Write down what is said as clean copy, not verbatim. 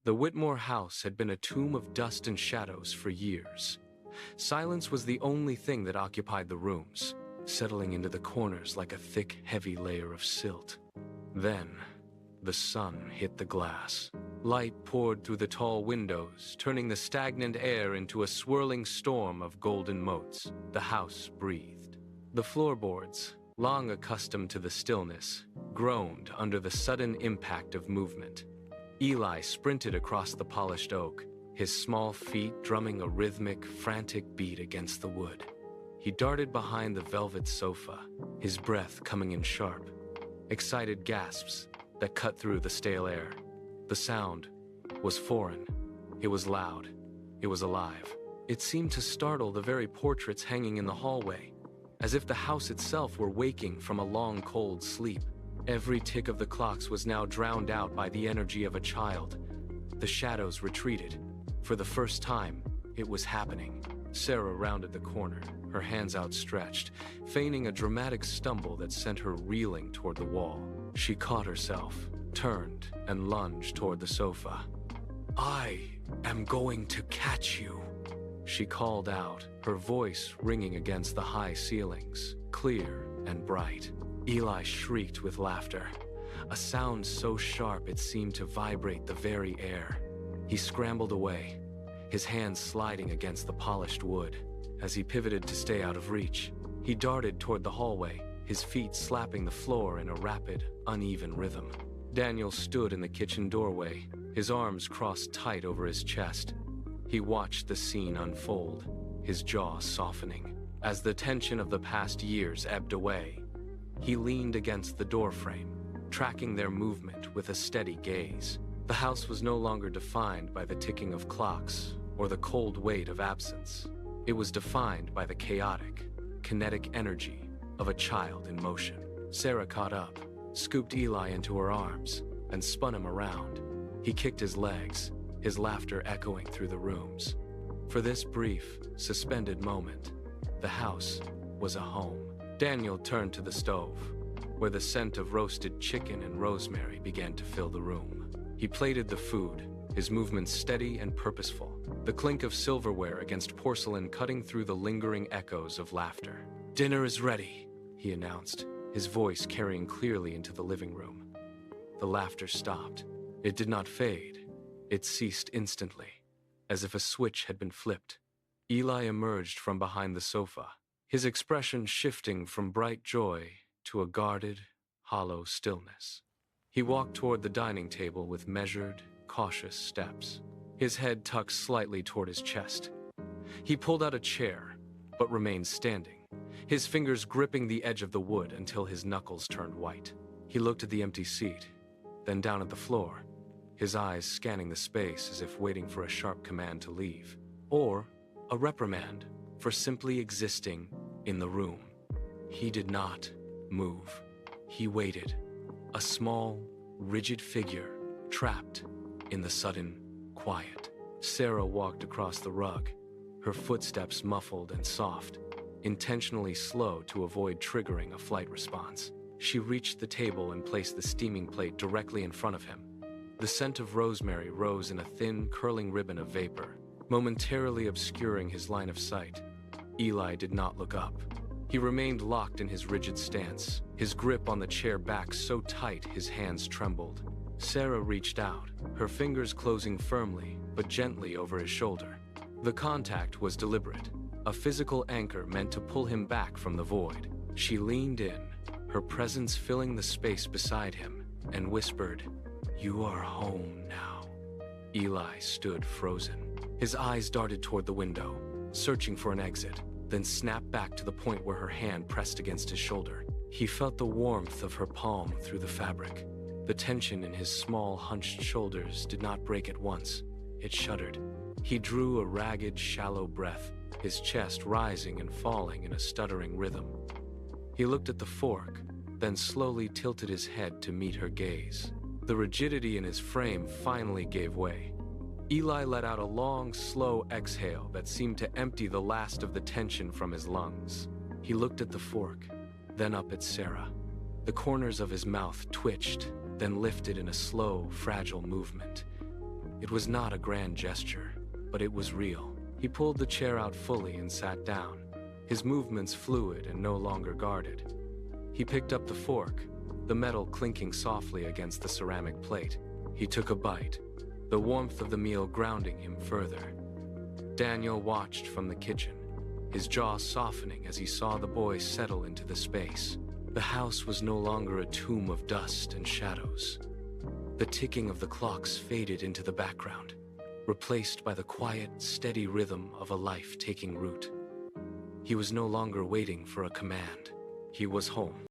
The Whitmore house had been a tomb of dust and shadows for years. Silence was the only thing that occupied the rooms, settling into the corners like a thick, heavy layer of silt. Then, the sun hit the glass. Light poured through the tall windows, turning the stagnant air into a swirling storm of golden motes. The house breathed. The floorboards, long accustomed to the stillness, groaned under the sudden impact of movement. Eli sprinted across the polished oak, his small feet drumming a rhythmic, frantic beat against the wood. He darted behind the velvet sofa, his breath coming in sharp, excited gasps that cut through the stale air. The sound was foreign. It was loud. It was alive. It seemed to startle the very portraits hanging in the hallway, as if the house itself were waking from a long, cold sleep. Every tick of the clocks was now drowned out by the energy of a child. The shadows retreated. For the first time, it was happening. Sarah rounded the corner, her hands outstretched, feigning a dramatic stumble that sent her reeling toward the wall. She caught herself, turned, and lunged toward the sofa. "I am going to catch you," she called out, her voice ringing against the high ceilings, clear and bright. Eli shrieked with laughter, a sound so sharp it seemed to vibrate the very air. He scrambled away, his hands sliding against the polished wood. As he pivoted to stay out of reach, he darted toward the hallway, his feet slapping the floor in a rapid, uneven rhythm. Daniel stood in the kitchen doorway, his arms crossed tight over his chest. He watched the scene unfold, his jaw softening. As the tension of the past years ebbed away, he leaned against the doorframe, tracking their movement with a steady gaze. The house was no longer defined by the ticking of clocks or the cold weight of absence. It was defined by the chaotic, kinetic energy of a child in motion. Sarah caught up, scooped Eli into her arms, and spun him around. He kicked his legs, his laughter echoing through the rooms. For this brief, suspended moment, the house was a home. Daniel turned to the stove, where the scent of roasted chicken and rosemary began to fill the room. He plated the food, his movements steady and purposeful, the clink of silverware against porcelain cutting through the lingering echoes of laughter. "Dinner is ready," he announced, his voice carrying clearly into the living room. The laughter stopped. It did not fade. It ceased instantly, as if a switch had been flipped. Eli emerged from behind the sofa, his expression shifting from bright joy to a guarded, hollow stillness. He walked toward the dining table with measured, cautious steps, his head tucked slightly toward his chest. He pulled out a chair, but remained standing, his fingers gripping the edge of the wood until his knuckles turned white. He looked at the empty seat, then down at the floor, his eyes scanning the space as if waiting for a sharp command to leave, or a reprimand for simply existing in the room. He did not move. He waited, a small, rigid figure trapped in the sudden quiet. Sarah walked across the rug, her footsteps muffled and soft, intentionally slow to avoid triggering a flight response. She reached the table and placed the steaming plate directly in front of him. The scent of rosemary rose in a thin, curling ribbon of vapor, momentarily obscuring his line of sight. Eli did not look up. He remained locked in his rigid stance, his grip on the chair back so tight his hands trembled. Sarah reached out, her fingers closing firmly but gently over his shoulder. The contact was deliberate, a physical anchor meant to pull him back from the void. She leaned in, her presence filling the space beside him, and whispered, "You are home now." Eli stood frozen. His eyes darted toward the window, searching for an exit, then snapped back to the point where her hand pressed against his shoulder. He felt the warmth of her palm through the fabric. The tension in his small, hunched shoulders did not break at once. It shuddered. He drew a ragged, shallow breath, his chest rising and falling in a stuttering rhythm. He looked at the fork, then slowly tilted his head to meet her gaze. The rigidity in his frame finally gave way. Eli let out a long, slow exhale that seemed to empty the last of the tension from his lungs. He looked at the fork, then up at Sarah. The corners of his mouth twitched, then lifted in a slow, fragile movement. It was not a grand gesture, but it was real. He pulled the chair out fully and sat down, his movements fluid and no longer guarded. He picked up the fork, the metal clinking softly against the ceramic plate. He took a bite, the warmth of the meal grounding him further. Daniel watched from the kitchen, his jaw softening as he saw the boy settle into the space. The house was no longer a tomb of dust and shadows. The ticking of the clocks faded into the background, replaced by the quiet, steady rhythm of a life taking root. He was no longer waiting for a command. He was home.